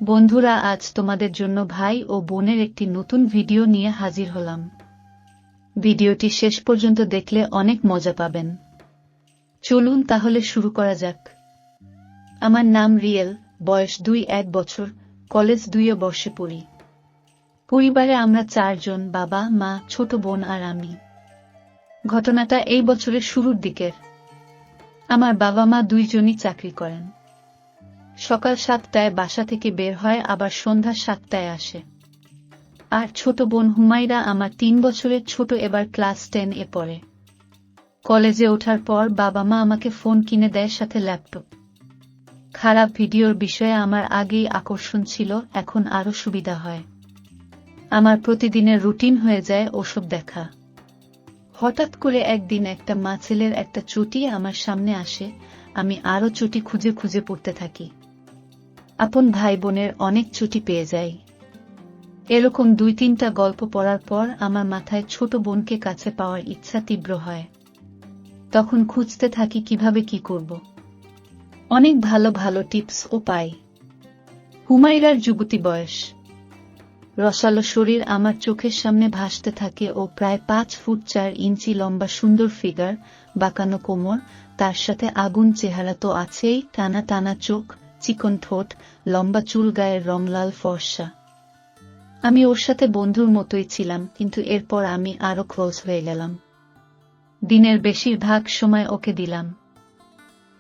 বন্ধুরা, আজ তোমাদের জন্য ভাই ও বোনের একটি নতুন ভিডিও নিয়ে হাজির হলাম। ভিডিওটি শেষ পর্যন্ত দেখলে অনেক মজা পাবেন। চলুন তাহলে শুরু করা যাক। আমার নাম রিয়েল, বয়স 1 বছর, কলেজ 2 বর্ষে পড়ি। পরিবারে আমরা 4 জন, বাবা, মা, ছোট বোন আর আমি। ঘটনাটা এই বছরের শুরুর দিকের। আমার বাবা মা দুইজনই চাকরি করেন। সকাল 7টায় বাসা থেকে বের হয়, আবার সন্ধ্যা 7টায় আসে। আর ছোট বোন হুমাইরা আমার 3 বছরের ছোট, এবার ক্লাস 10 এ পড়ে। কলেজে ওঠার পর বাবা মা আমাকে ফোন কিনে দেয়, সাথে ল্যাপটপ। খারাপ ভিডিওর বিষয়ে আমার আগেই আকর্ষণ ছিল, এখন আরো সুবিধা হয়। আমার প্রতিদিনের রুটিন হয়ে যায় ওসব দেখা। হঠাৎ করে একদিন একটা মাছেলের একটা চটি আমার সামনে আসে, আমি আরো চটি খুঁজে খুঁজে পড়তে থাকি। আপন ভাই বোনের অনেক চটি পেয়ে যাই। এরকম 2-3টা গল্প পড়ার পর আমার মাথায় ছোট বোনকে কাছে পাওয়ার ইচ্ছা তীব্র হয়। তখন খুঁজতে থাকি কিভাবে কি করব। অনেক ভালো ভালো টিপসও পাই। হুমাইরার যুবতী বয়স, রসালো শরীর আমার চোখের সামনে ভাসতে থাকে। ও প্রায় 5 ফুট 4 ইঞ্চি লম্বা, সুন্দর ফিগার, বাঁকানো কোমর, তার সাথে আগুন চেহারা তো আছেই, টানা টানা চোখ, চিকন ঠোঁট, লম্বা চুল, গায়ের রং লাল ফর্সা। আমি ওর সাথে বন্ধুর মতোই ছিলাম, কিন্তু এরপর আমি আরো ক্লোজ হয়ে গেলাম। দিনের বেশিরভাগ সময় ওকে দিলাম।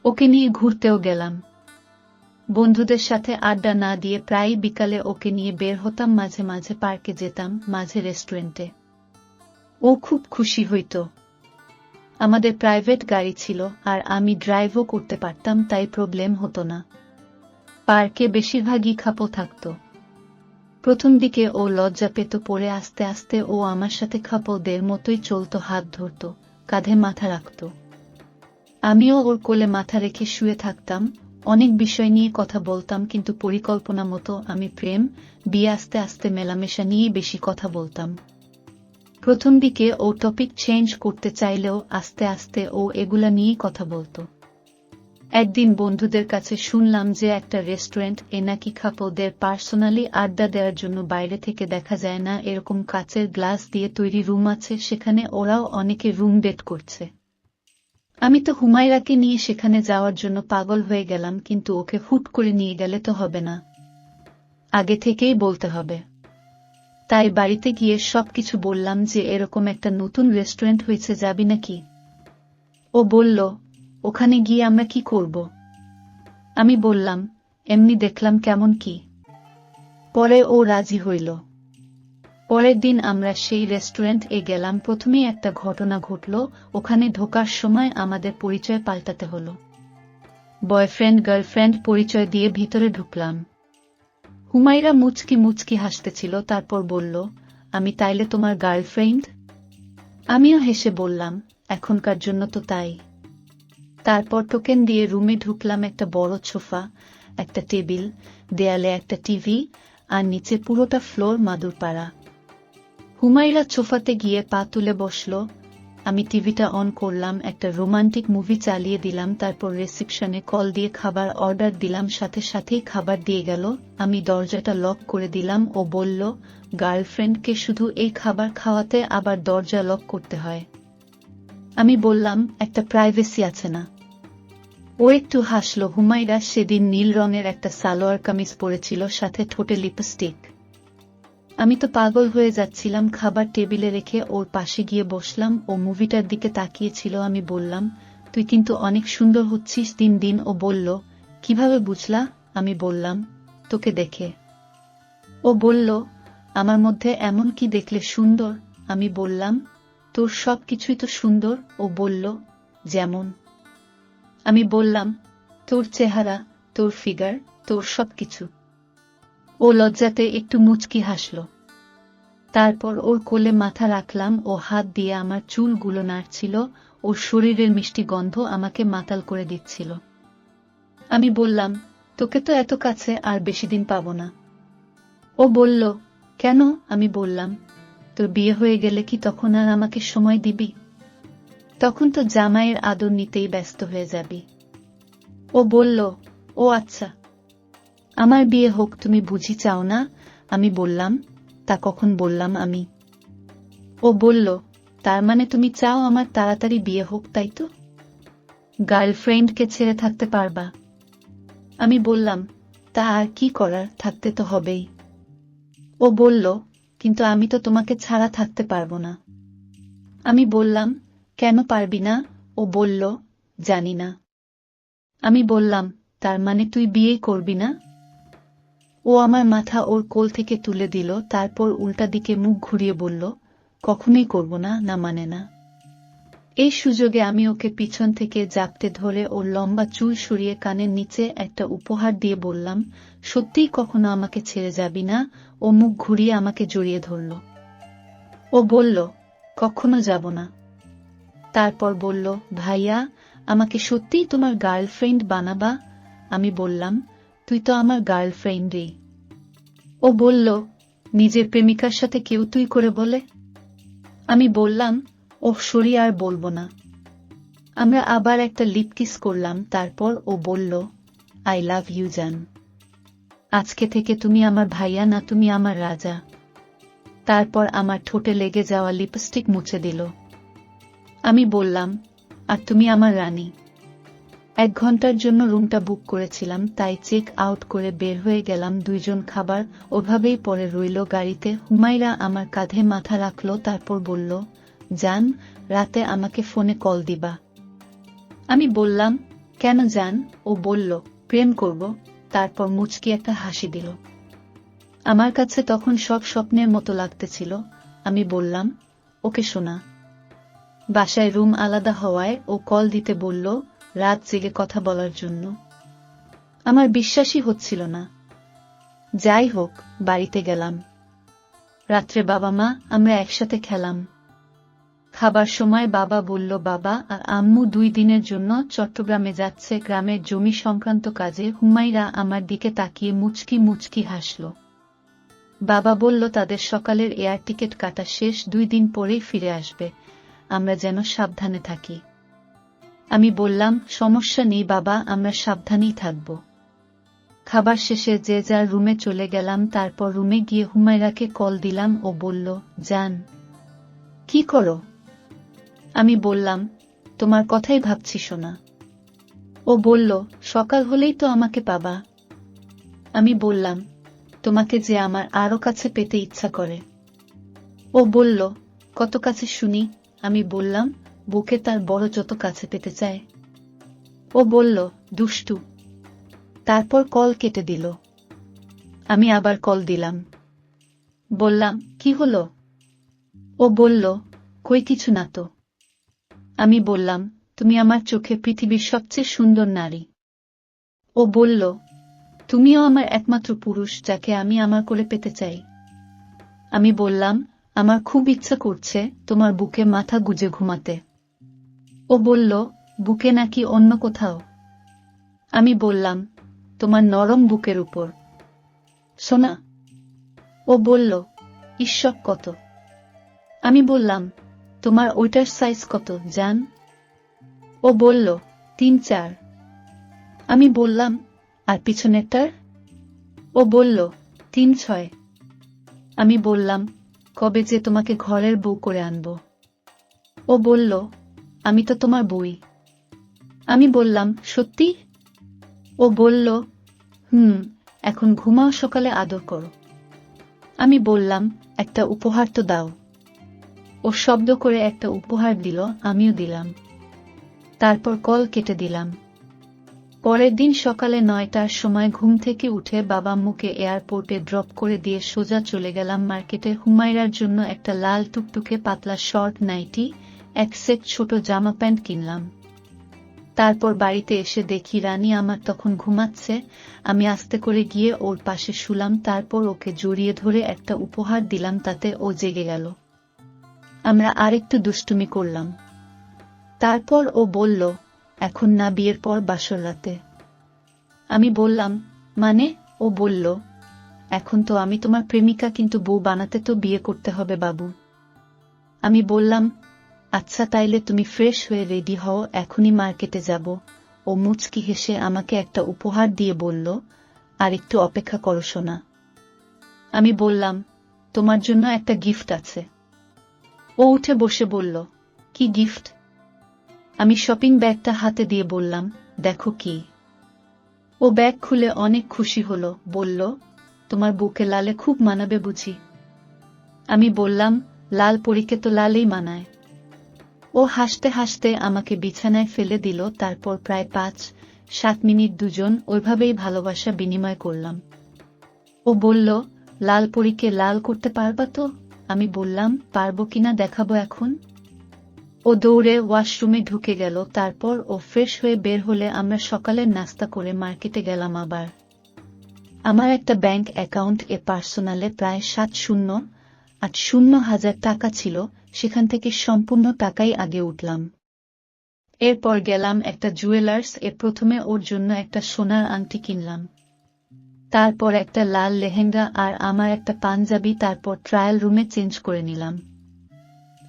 ওকে নিয়ে ঘুরতেও গেলাম। বন্ধুদের সাথে আড্ডা না দিয়ে প্রায়ই বিকালে ওকে নিয়ে বের হতাম। মাঝে মাঝে পার্কে যেতাম, মাঝে রেস্টুরেন্টে। ও খুব খুশি হইত। আমাদের প্রাইভেট গাড়ি ছিল, আর আমি ড্রাইভও করতে পারতাম, তাই প্রবলেম হতো না। পার্কে বেশিরভাগই খাপও থাকতো। প্রথম দিকে ও লজ্জা পেত, পরে আস্তে আস্তে ও আমার সাথে খাপওদের মতোই চলত, হাত ধরত, কাঁধে মাথা রাখত। আমিও ওর কোলে মাথা রেখে শুয়ে থাকতাম। অনেক বিষয় নিয়ে কথা বলতাম, কিন্তু পরিকল্পনা মতো। আমি প্রেম, বিয়ে, আস্তে আস্তে মেলামেশা নিয়েই বেশি কথা বলতাম। প্রথম দিকে ও টপিক চেঞ্জ করতে চাইলেও আস্তে আস্তে ও এগুলা নিয়েই কথা বলতো। একদিন বন্ধুদের কাছে শুনলাম যে একটা রেস্টুরেন্ট এ নাকি খাপওদের পার্সোনালি আড্ডা দেওয়ার জন্য বাইরে থেকে দেখা যায় না এরকম কাচের গ্লাস দিয়ে তৈরি রুম আছে, সেখানে ওরাও অনেকে রুম ডেট করছে। আমি তো হুমাইরাকে নিয়ে সেখানে যাওয়ার জন্য পাগল হয়ে গেলাম, কিন্তু ওকে হুট করে নিয়ে গেলে তো হবে না, আগে থেকেই বলতে হবে। তাই বাড়িতে গিয়ে সবকিছু বললাম যে এরকম একটা নতুন রেস্টুরেন্ট হয়েছে, যাবি নাকি? ও বলল, ওখানে গিয়ে আমরা কি করব? আমি বললাম, এমনি দেখলাম কেমন কি। পরে ও রাজি হইল। পরের দিন আমরা সেই রেস্টুরেন্ট এ গেলাম। প্রথমেই একটা ঘটনা ঘটল। ওখানে ঢোকার সময় আমাদের পরিচয় পাল্টাতে হলো। বয়ফ্রেন্ড গার্লফ্রেন্ড পরিচয় দিয়ে ভিতরে ঢুকলাম। হুমাইরা মুচকি মুচকি হাসতেছিল, তারপর বলল, আমি তাইলে তোমার গার্লফ্রেন্ড? আমিও হেসে বললাম, এখনকার জন্য তো তাই। তারপর টোকেন দিয়ে রুমে ঢুকলাম। একটা বড় সোফা, একটা টেবিল, দেয়ালে একটা টিভি, আর নিচে পুরোটা ফ্লোর মাদুর পাড়া। হুমাইরা সোফাতে গিয়ে পা তুলে বসল। আমি টিভিটা অন করলাম, একটা রোমান্টিক মুভি চালিয়ে দিলাম। তারপর রিসেপশনে কল দিয়ে খাবার অর্ডার দিলাম, সাথে সাথেই খাবার দিয়ে গেল। আমি দরজাটা লক করে দিলাম। ও বলল, গার্লফ্রেন্ডকে শুধু এই খাবার খাওয়াতে আবার দরজা লক করতে হয়? আমি বললাম, একটা প্রাইভেসি আছে না? ও একটু হাসল। হুমাইরা সেদিন নীল রঙের একটা সালোয়ার কামিজ পরেছিল, সাথে ঠোঁটে লিপস্টিক। আমি তো পাগল হয়ে যাচ্ছিলাম। খাবার টেবিলে রেখে ওর পাশে গিয়ে বসলাম। ও মুভিটার দিকে তাকিয়েছিল। আমি বললাম, তুই কিন্তু অনেক সুন্দর হচ্ছিস দিন দিন। ও বলল, কিভাবে বুঝলা? আমি বললাম, তোকে দেখে। ও বলল, আমার মধ্যে এমন কি দেখলে সুন্দর? আমি বললাম, তোর সব কিছুই তো সুন্দর। ও বলল, যেমন? আমি বললাম, তোর চেহারা, তোর ফিগার, তোর সবকিছু। ও লজ্জাতে একটু মুচকি হাসল। তারপর ওর কোলে মাথা রাখলাম। ও হাত দিয়ে আমার চুলগুলো নাড়ছিল। ওর শরীরের মিষ্টি গন্ধ আমাকে মাতাল করে দিচ্ছিল। আমি বললাম, তোকে তো এত কাছে আর বেশি দিন পাবো না। ও বলল, কেন? আমি বললাম, তোর বিয়ে হয়ে গেলে কি তখন আর আমাকে সময় দিবি? তখন তো জামাইয়ের আদর নিতেই ব্যস্ত হয়ে যাবি। ও বলল, ও আচ্ছা। আমার বিয়ে হোক তুমি বুঝি চাও না? আমি বললাম, তা কখন বললাম আমি? ও বলল, তার মানে তুমি চাও আমার তাড়াতাড়ি বিয়ে হোক, তাই তো? গার্লফ্রেন্ডকে ছেড়ে থাকতে পারবা? আমি বললাম, তা আর কি করার, থাকতে তো হবেই। ও বলল, কিন্তু আমি তো তোমাকে ছাড়া থাকতে পারবো না। আমি বললাম, কেন পারবি না? ও বলল, জানি না। আমি বললাম, তার মানে তুই বিয়েই করবি না? ও আমার মাথা ওর কোল থেকে তুলে দিল, তারপর উল্টা দিকে মুখ ঘুরিয়ে বলল, কখনোই করব না, না মানে না। এই সুযোগে আমি ওকে পিছন থেকে জাপটে ধরে ওর লম্বা চুল সরিয়ে কানের নিচে একটা উপহার দিয়ে বললাম, সত্যিই কখনো আমাকে ছেড়ে যাবি না? ও মুখ ঘুরিয়ে আমাকে জড়িয়ে ধরল। ও বলল, কখনো যাব না। তারপর বলল, ভাইয়া, আমাকে সত্যিই তোমার গার্লফ্রেন্ড বানাবা? আমি বললাম, তুই তো আমার গার্লফ্রেন্ডই। ও বলল, নিজের প্রেমিকার সাথে কেউ তুই করে বলে? আমি বললাম, ওহ সরি, আর বলবো না। আমরা আবার একটা লিপ কিস করলাম, তারপর ও বলল, আই লাভ ইউ জান। আজকে থেকে তুমি আমার ভাইয়া না, তুমি আমার রাজা। তারপর আমার ঠোঁটে লেগে যাওয়া লিপস্টিক মুছে দিল। আমি বললাম, আর তুমি আমার রানী। 1 ঘন্টার জন্য রুমটা বুক করেছিলাম, তাই চেক আউট করে বের হয়ে গেলাম। 2 জন খাবার ওভাবেই পরে রইল গাড়িতে। হুমায়রা আমার কাঁধে মাথা রাখল, তারপর বলল, জান, রাতে আমাকে ফোনে কল দিবা। আমি বললাম, কেন জান? ও বলল, প্রেম করব। তারপর মুচকি একটা হাসি দিল। আমার কাছে তখন সব স্বপ্নের মতো লাগতেছিল। আমি বললাম, ওকে শোনা। বাসায় রুম আলাদা হওয়ায় ও কল দিতে বলল, রাত জেগে কথা বলার জন্য। আমার বিশ্বাসই হচ্ছিল না। যাই হোক, বাড়িতে গেলাম। রাত্রে বাবা মা আমরা একসাথে খেলাম। খাবার সময় বাবা বলল, বাবা আর আম্মু 2 দিনের জন্য চট্টগ্রামে যাচ্ছে গ্রামের জমি সংক্রান্ত কাজে। হুমায়রা আমার দিকে তাকিয়ে মুচকি মুচকি হাসল। বাবা বলল, তাদের সকালের এয়ার টিকেট কাটা শেষ, 2 দিন পরেই ফিরে আসবে, আমরা যেন সাবধানে থাকি। আমি বললাম, সমস্যা নেই বাবা, আমরা সাবধানেই থাকব। খাবার শেষে যে যার রুমে চলে গেলাম। তারপর রুমে গিয়ে হুমায়রাকে কল দিলাম। ও বলল, জান, কি করো? আমি বললাম, তোমার কথাই ভাবছি সোনা। ও বলল, সকাল হলেই তো আমাকে পাবা। আমি বললাম, তোমাকে যে আমার আরো কাছে পেতে ইচ্ছা করে। ও বলল, কত কাছে শুনি? আমি বললাম, বুকে তার বড় যত কাছে পেতে চায়। ও বলল, দুষ্টু। তারপর কল কেটে দিল। আমি আবার কল দিলাম। বললাম, কি হলো? ও বলল, কই কিছু না তো। আমি বললাম, তুমি আমার চোখে পৃথিবীর সবচেয়ে সুন্দর নারী। ও বলল, তুমিও আমার একমাত্র পুরুষ, যাকে আমি আমার কোলে পেতে চাই। আমি বললাম, আমার খুব ইচ্ছা করছে তোমার বুকে মাথা গুজে ঘুমাতে। ও বলল, বুকে নাকি অন্য কোথাও? আমি বললাম, তোমার নরম বুকের উপর সোনা। ও বলল, ঈশ্বর কত? আমি বললাম, তোমার ওইটার সাইজ কত জান? ও বলল, 3-4। আমি বললাম, আর পিছনেরটার? ও বলল, 3-6। আমি বললাম, কবে যে তোমাকে ঘরের বউ করে আনব? ও বলল, আমি তো তোমার বই। আমি বললাম, সত্যি? ও বলল, এখন ঘুমাও, সকালে আদর করো। আমি বললাম, একটা উপহার তো দাও। ও শব্দ করে একটা উপহার দিল, আমিও দিলাম। তারপর কল কেটে দিলাম। পরের দিন সকালে 9টার সময় ঘুম থেকে উঠে বাবা আম্মুকে এয়ারপোর্টে ড্রপ করে দিয়ে সোজা চলে গেলাম মার্কেটে। হুমায়রার জন্য একটা লাল টুকটুকে পাতলা শর্ট নাইটি, 1 সেট ছোট জামা প্যান্ট কিনলাম। তারপর বাড়িতে এসে দেখি রানী আমার তখন ঘুমাচ্ছে। আমি আস্তে করে গিয়ে ওর পাশে শুলাম, তারপর ওকে জড়িয়ে ধরে একটা উপহার দিলাম, তাতে ও জেগে গেল। আমরা আরেকটু দুষ্টুমি করলাম। তারপর ও বলল, এখন না, বিয়ের পর বাসর রাতে। আমি বললাম, মানে? ও বলল, এখন তো আমি তোমার প্রেমিকা, কিন্তু বউ বানাতে তো বিয়ে করতে হবে বাবু। আমি বললাম, আচ্ছা তাইলে তুমি ফ্রেশ হয়ে রেডি হও, এখনই মার্কেটে যাব। ও মুচকি হেসে আমাকে একটা উপহার দিয়ে বলল, আর একটু অপেক্ষা করো সোনা। আমি বললাম, তোমার জন্য একটা গিফট আছে। ও উঠে বসে বলল, কি গিফট? আমি শপিং ব্যাগটা হাতে দিয়ে বললাম, দেখো কি। ও ব্যাগ খুলে অনেক খুশি হলো, বলল, তোমার বুকে লালে খুব মানাবে বুঝি। আমি বললাম, লাল পরীকে তো লালেই মানায়। ও হাসতে হাসতে আমাকে বিছানায় ফেলে দিল। তারপর প্রায় 5-7 মিনিট দুজন ওইভাবেই ভালোবাসা বিনিময় করলাম। ও বলল, লাল পরীকে লাল করতে পারবা তো? আমি বললাম, পারবো কিনা দেখাবো এখন। ও দৌড়ে ওয়াশরুমে ঢুকে গেল। তারপর ও ফ্রেশ হয়ে বের হলে আমরা সকালের নাস্তা করে মার্কেটে গেলাম। আবার আমার একটা ব্যাংক অ্যাকাউন্ট এ পার্সোনালে প্রায় 7-0-8-0 টাকা ছিল, সেখান থেকে সম্পূর্ণ টাকাই আগে উঠলাম। এরপর গেলাম একটা জুয়েলার্স এ। প্রথমে ওর জন্য একটা সোনার আংটি কিনলাম, তারপর একটা লাল লেহেঙ্গা আর আমার একটা পাঞ্জাবি। তারপর ট্রায়াল রুমে চেঞ্জ করে নিলাম।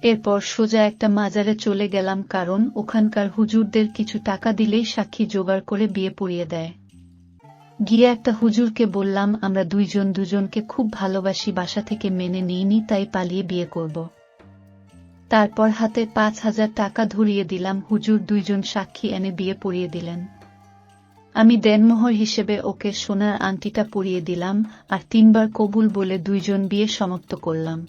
এরপর সোজা একটা মাজারে চলে গেলাম, কারণ ওখানকার হুজুরদের কিছু টাকা দিলেই সাক্ষী জোগাড় করে বিয়ে পড়িয়ে দেয়। গিয়ে একটা হুজুরকে বললাম, আমরা দুইজন দুজনকে খুব ভালোবাসি, বাসা থেকে মেনে নিইনি, তাই পালিয়ে বিয়ে করব। তারপর হাতে 5,000 টাকা ধরিয়ে দিলাম। হুজুর দুইজন সাক্ষী এনে বিয়ে পড়িয়ে দিলেন। আমি দেনমোহর হিসেবে ওকে সোনার আংটিটা পরিয়ে দিলাম আর 3 বার কবুল বলে দুইজন বিয়ে সমাপ্ত করলাম।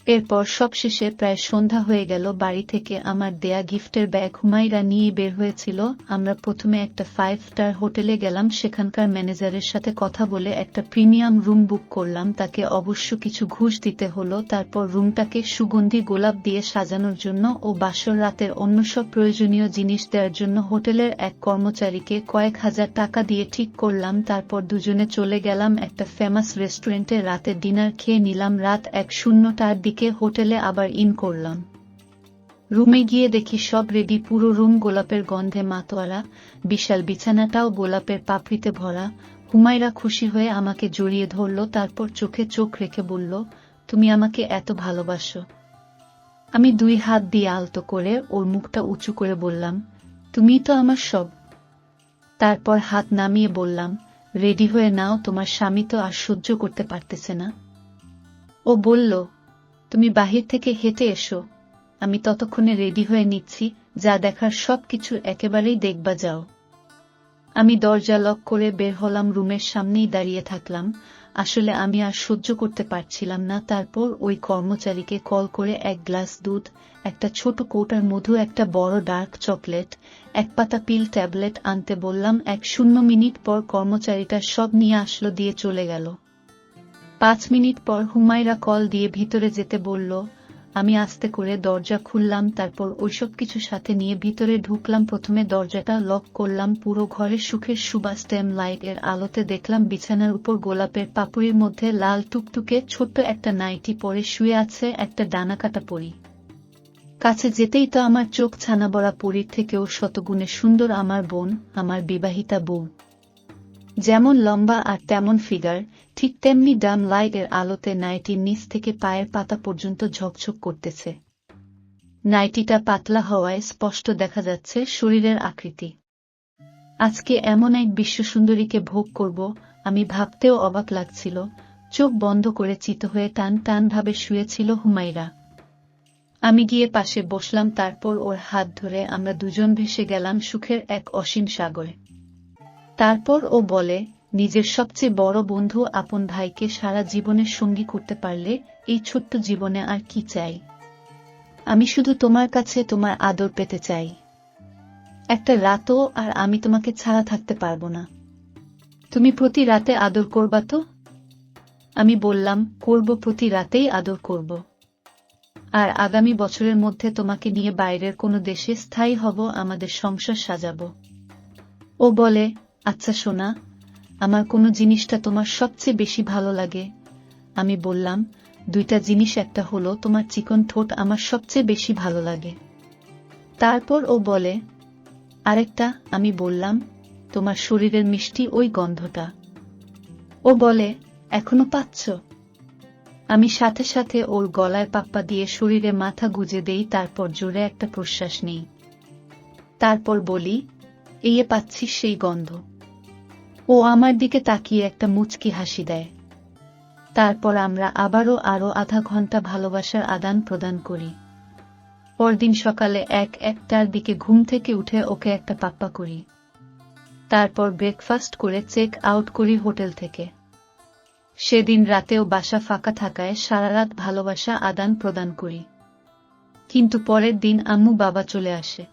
এরপর সবশেষে প্রায় সন্ধ্যা হয়ে গেল। বাড়ি থেকে আমার দেয়া গিফটের ব্যাগ হুমায়রা নিয়ে বের হয়েছিল। আমরা প্রথমে একটা 5 স্টার হোটেলে গেলাম, সেখানকার ম্যানেজারের সাথে কথা বলে একটা প্রিমিয়াম রুম বুক করলাম। তাকে অবশ্য কিছু ঘুষ দিতে হলো। তারপর রুমটাকে সুগন্ধি গোলাপ দিয়ে সাজানোর জন্য ও বাসর রাতের অন্য সব প্রয়োজনীয় জিনিস দেওয়ার জন্য হোটেলের এক কর্মচারীকে কয়েক হাজার টাকা দিয়ে ঠিক করলাম। তারপর দুজনে চলে গেলাম একটা ফেমাস রেস্টুরেন্টে, রাতে ডিনার খেয়ে নিলাম। রাত 1:00টার দিকে হোটেলে আবার ইন করলাম। রুমে গিয়ে দেখি সব রেডি, পুরো রুম গোলাপের গন্ধে মাতোয়ারা, বিশাল বিছানাটাও গোলাপের পাপড়িতে ভরা। হুমায়রা খুশি হয়ে আমাকে জড়িয়ে ধরল, তারপর চোখে চোখ রেখে বলল, তুমি আমাকে এত ভালোবাসো? আমি 2 হাত দিয়ে আলতো করে ওর মুখটা উঁচু করে বললাম, তুমিই তো আমার সব। তারপর হাত নামিয়ে বললাম, রেডি হয়ে নাও, তোমার স্বামী তো আর সহ্য করতে পারতেছে না। ও বলল, তুমি বাহির থেকে হেঁটে এসো, আমি ততক্ষণে রেডি হয়ে নিচ্ছি, যা দেখার সবকিছু একেবারেই দেখবা যাও। আমি দরজা লক করে বের হলাম, রুমের সামনেই দাঁড়িয়ে থাকলাম। আসলে আমি আর সহ্য করতে পারছিলাম না। তারপর ওই কর্মচারীকে কল করে 1 গ্লাস দুধ, একটা ছোট কৌটার মধু, একটা বড় ডার্ক চকলেট, 1 পাতা পিল ট্যাবলেট আনতে বললাম। 1-0 মিনিট পর কর্মচারীটা সব নিয়ে আসলো, দিয়ে চলে গেল। 5 মিনিট পর হুমায়রা কল দিয়ে ভিতরে যেতে বলল। আমি আস্তে করে দরজা খুললাম, তারপর ওইসব কিছু সাথে নিয়ে ভিতরে ঢুকলাম। প্রথমে দরজাটা লক করলাম। পুরো ঘরে সুখের সুবাস, স্টেম লাইট এর আলোতে দেখলাম বিছানার উপর গোলাপের পাপড়ির মধ্যে লাল টুকটুকে ছোট্ট একটা নাইটি পরে শুয়ে আছে একটা ডানাকাটা পরী। কাছে যেতেই তো আমার চোখ ছানাবড়া, পরীর থেকেও শতগুণে সুন্দর আমার বোন, আমার বিবাহিতা বউ। যেমন লম্বা আর তেমন ফিগার, ঠিক তেমনি ডাম লাইট এর আলোতে নাইটির নিচ থেকে পায়ের পাতা পর্যন্ত ঝকঝক করতেছে। নাইটিটা পাতলা হওয়ায় স্পষ্ট দেখা যাচ্ছে শরীরের আকৃতি। আজকে এমন এক বিশ্বসুন্দরীকে ভোগ করব, আমি ভাবতেও অবাক লাগছিল। চোখ বন্ধ করে চিত হয়ে টান টান ভাবে শুয়েছিল হুমায়রা। আমি গিয়ে পাশে বসলাম, তারপর ওর হাত ধরে আমরা দুজন ভেসে গেলাম সুখের এক অসীম সাগরে। তারপর ও বলে, নিজের সবচেয়ে বড় বন্ধু, আপন ভাইকে সারা জীবনের সঙ্গী করতে পারলে এই ছোট্ট জীবনে আর কি চাই? আমি শুধু তোমার কাছে তোমার আদর পেতে চাই। একটা রাতও আর আমি তোমাকে ছাড়া থাকতে পারবো না। তুমি প্রতি রাতে আদর করবা তো? আমি বললাম, করব, প্রতি রাতেই আদর করব। আর আগামী বছরের মধ্যে তোমাকে নিয়ে বাইরের কোনো দেশে স্থায়ী হব, আমাদের সংসার সাজাবো। ও বলে, আচ্ছা সোনা, আমার কোন জিনিসটা তোমার সবচেয়ে বেশি ভালো লাগে? আমি বললাম, 2টা জিনিস, একটা হলো তোমার চিকন ঠোঁট আমার সবচেয়ে বেশি ভালো লাগে। তারপর ও বলে, আরেকটা? আমি বললাম, তোমার শরীরের মিষ্টি ওই গন্ধটা। ও বলে, এখনো পাচ্ছ? আমি সাথে সাথে ওর গলায় পাপ্পা দিয়ে শরীরে মাথা গুজে দেই, তারপর জোরে একটা প্রশ্বাস নেই। তারপর বলি, এই পাচ্ছিস সেই গন্ধ? ও আমার দিকে তাকিয়ে একটা মুচকি হাসি দেয়। তারপর আমরা আবারও আরো আধা ঘন্টা ভালোবাসার আদান প্রদান করি। পরদিন সকালে 1-1টার দিকে ঘুম থেকে উঠে ওকে একটা পাপ্পা করি। তারপর ব্রেকফাস্ট করে চেক আউট করি হোটেল থেকে। সেদিন রাতেও বাসা ফাঁকা থাকায় সারারাত ভালোবাসা আদান প্রদান করি। কিন্তু পরের দিন আম্মু বাবা চলে আসে।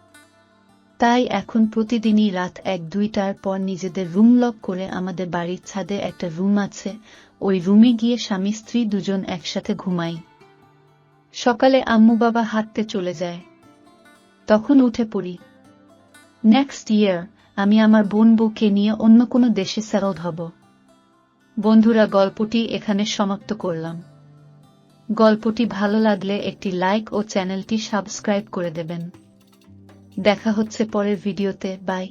তাই এখন প্রতিদিনই রাত 1-2টার পর নিজেদের রুম লক করে, আমাদের বাড়ির ছাদে একটা রুম আছে, ওই রুমে গিয়ে স্বামী স্ত্রী দুজন একসাথে ঘুমাই। সকালে আম্মু বাবা হাঁটতে চলে যায়, তখন উঠে পড়ি। নেক্সট ইয়ার আমি আমার বোন বউকে নিয়ে অন্য কোনো দেশে সেটেলড হব। বন্ধুরা, গল্পটি এখানে সমাপ্ত করলাম। গল্পটি ভালো লাগলে একটি লাইক ও চ্যানেলটি সাবস্ক্রাইব করে দেবেন। দেখা হচ্ছে পরের ভিডিওতে। বাই।